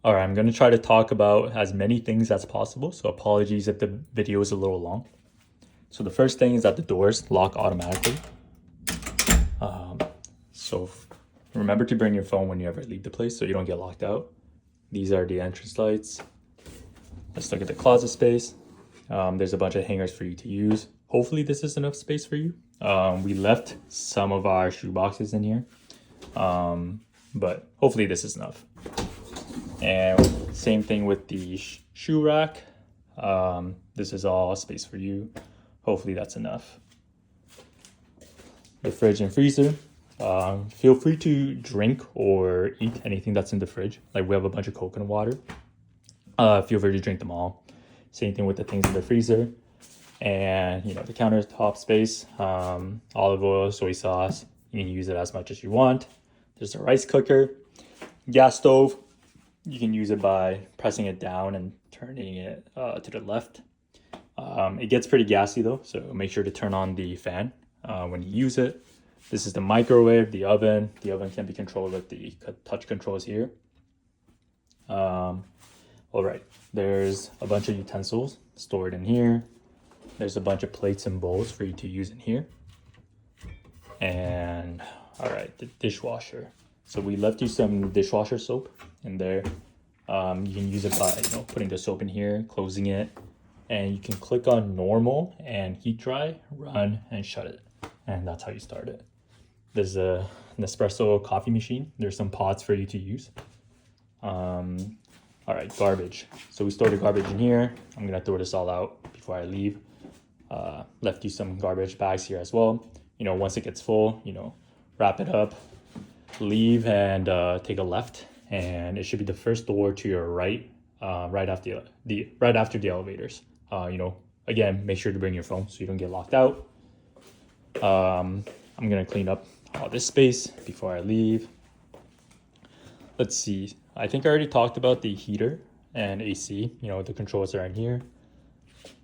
All right, I'm going to try to talk about as many things as possible, so apologies if the video is a little long. So the first thing is that the doors lock automatically. So remember to bring your phone when you ever leave the place so you don't get locked out. These are the entrance lights. Let's look at the closet space. There's a bunch of hangers for you to use. Hopefully this is enough space for you. We left some of our shoe boxes in here, but hopefully this is enough. And same thing with the shoe rack. This is all space for you. Hopefully that's enough. The fridge and freezer. Feel free to drink or eat anything that's in the fridge. Like we have a bunch of coconut water. Feel free to drink them all. Same thing with the things in the freezer. And the countertop space, olive oil, soy sauce. You can use it as much as you want. There's a rice cooker, gas stove. You can use it by pressing it down and turning it to the left. It gets pretty gassy though, so make sure to turn on the fan when you use it. This is the microwave, the oven. The oven can be controlled with the touch controls here. All right, there's a bunch of utensils stored in here. There's a bunch of plates and bowls for you to use in here. And all right, the dishwasher. So we left you some dishwasher soap in there. You can use it by putting the soap in here, closing it, and you can click on normal and heat dry, run, and shut it. And that's how you start it. There's an espresso coffee machine. There's some pots for you to use. All right, garbage. So we store the garbage in here. I'm gonna throw this all out before I leave. Left you some garbage bags here as well. Once it gets full, wrap it up, leave, and take a left, and it should be the first door to your right, right after the elevators. Again, make sure to bring your phone so you don't get locked out. I'm gonna clean up all this space before I leave. Let's see. I think I already talked about the heater and AC. The controls are in here.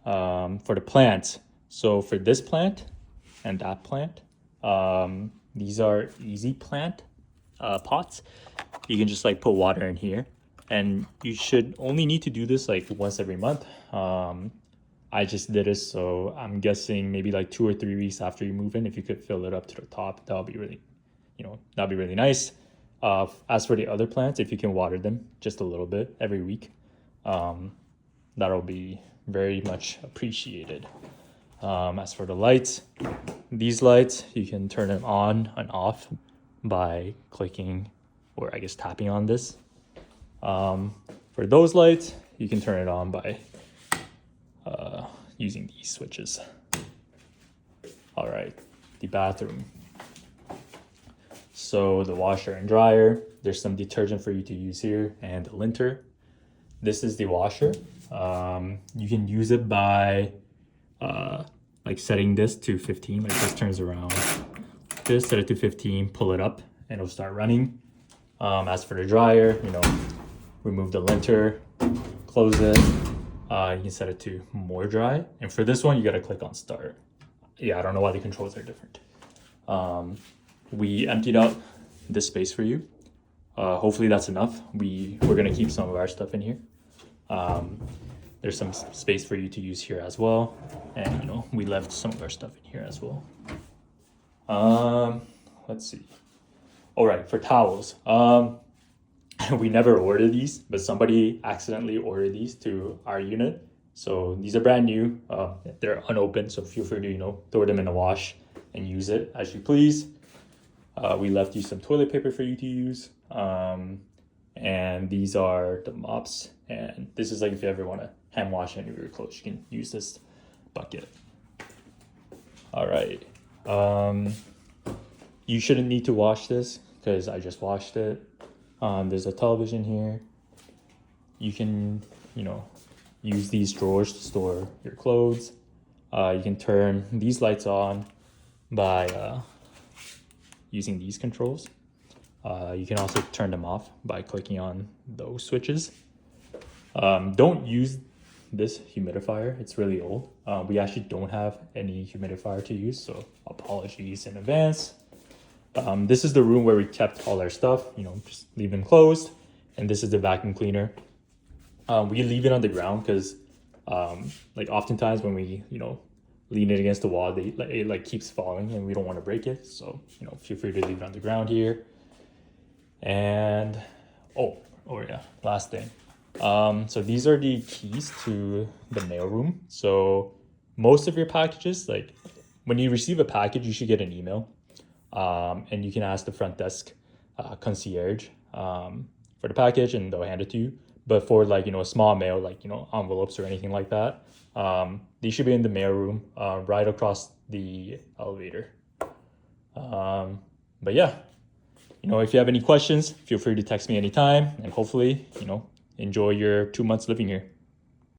For the plants, so for this plant and that plant, these are easy plant pots. You can just put water in here, and you should only need to do this once every month. I just did it, so I'm guessing maybe 2 or 3 weeks after you move in, if you could fill it up to the top, that'll be really, that'd be really nice. As for the other plants, if you can water them just a little bit every week, that'll be very much appreciated. As for the lights, these lights, you can turn them on and off by clicking, or I guess tapping on this. For those lights, you can turn it on by using these switches. All right, the bathroom. So the washer and dryer, there's some detergent for you to use here, and the linter. This is the washer. You can use it by setting this to 15, this turns around. This, set it to 15, pull it up, and it'll start running. As for the dryer, remove the linter, close it. You can set it to more dry. And for this one, you gotta click on start. Yeah, I don't know why the controls are different. We emptied out this space for you. Hopefully that's enough. We're gonna keep some of our stuff in here. There's some space for you to use here as well. And we left some of our stuff in here as well. Let's see. All right, for towels. We never ordered these, but somebody accidentally ordered these to our unit. So these are brand new. They're unopened, so feel free to throw them in the wash and use it as you please. We left you some toilet paper for you to use. And these are the mops. And this is if you ever want to hand wash any of your clothes, you can use this bucket. All right. You shouldn't need to wash this because I just washed it. There's a television here. You can, use these drawers to store your clothes. You can turn these lights on by using these controls. You can also turn them off by clicking on those switches. Don't use this humidifier. It's really old. We actually don't have any humidifier to use, so apologies in advance. This is the room where we kept all our stuff, just leave them closed. and this is the vacuum cleaner. We leave it on the ground because like oftentimes when we, you know, lean it against the wall, it like keeps falling and we don't want to break it. So, you know, feel free to leave it on the ground here. And oh yeah, last thing. So these are the keys to the mailroom. So most of your packages, like when you receive a package, you should get an email. And you can ask the front desk concierge for the package and they'll hand it to you. But for like, you know, a small mail, like, you know, envelopes or anything like that, they should be in the mailroom right across the elevator. But yeah, you know, if you have any questions, feel free to text me anytime and hopefully, you know, enjoy your 2 months living here.